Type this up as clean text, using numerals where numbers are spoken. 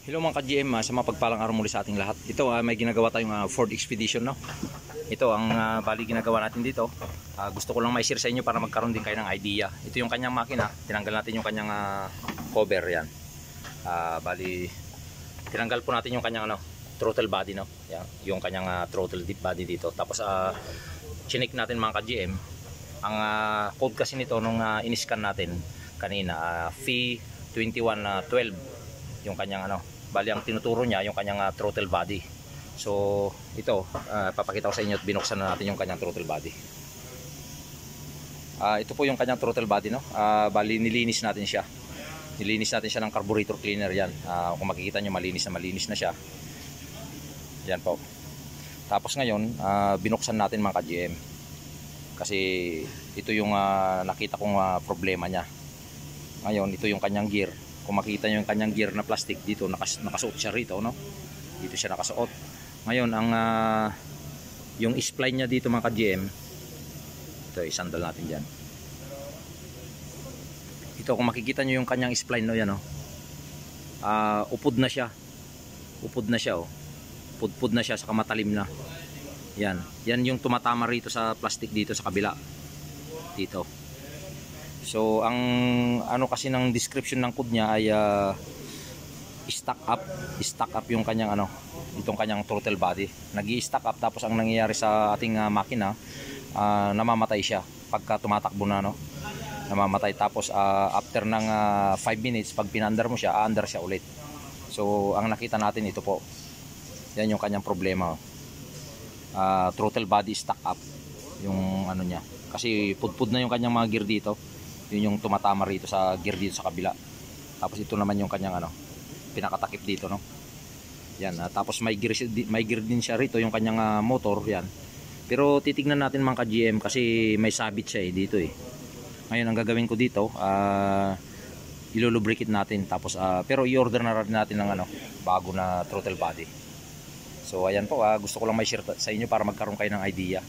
Hello mga ka-GM, sa mapagpalang araw muli sa ating lahat. Ito may ginagawa tayong Ford Expedition, no? Ito ang bali ginagawa natin dito. Gusto ko lang mai-share sa inyo para magkaroon din kayo ng idea. Ito yung kanyang makina. Tinanggal natin yung kanyang cover yan. Bali tinanggal po natin yung kanyang throttle body, no? Yan, yung kanyang throttle deep body dito. Tapos chinik natin mga ka-GM. Ang code kasi nito nung in-scan natin kanina, V2112 yung kanyang bali ang tinuturo niya yung kanyang throttle body. So ito papakita ko sa inyo at binuksan na natin yung kanyang throttle body. Ito po yung kanyang throttle body, no? Bali nilinis natin siya. Nilinis natin siya ng carburetor cleaner yan. Kung makikita nyo malinis na siya. Yan po. Tapos ngayon binuksan natin mga ka-GM. Kasi ito yung nakita kong problema niya. Ngayon ito yung kanyang gear. Kung makita nyo yung kanyang gear na plastic dito, nakasuot siya rito, no? Dito siya nakasuot. Ngayon ang yung spline niya dito mga ka-GM, ito isandal natin diyan. Ito kung makikita nyo yung kanyang spline, no, yan, no? Upod na siya. Upod na siya, oh. Pudpud na siya, saka matalim na. Yan. Yan yung tumatama rito sa plastic dito sa kabila. Dito. So ang kasi ng description ng code niya ay stack up yung kanyang itong kanyang throttle body. Nag-i-stack up, tapos ang nangyayari sa ating makina, namamatay siya pagka tumatakbo na, no? Namamatay, tapos after ng 5 minutes pag pinandar mo siya, aandar siya ulit. So ang nakita natin ito po. Yan yung kanyang problema. Throttle body stack up yung niya. Kasi pudpud na yung kanyang mga gear dito. Yun yung tumatama rito sa gear dito sa kabila. Tapos ito naman yung kanyang pinakatakip dito, no? Yan, tapos may gear din siya rito yung kanyang motor yan. Pero titignan natin mga ka-GM kasi may sabit siya dito Ngayon ang gagawin ko dito, ilulubricate natin, tapos pero i-order na rin natin ng bago na throttle body. So ayan po, gusto ko lang may share sa inyo para magkaroon kayo ng idea.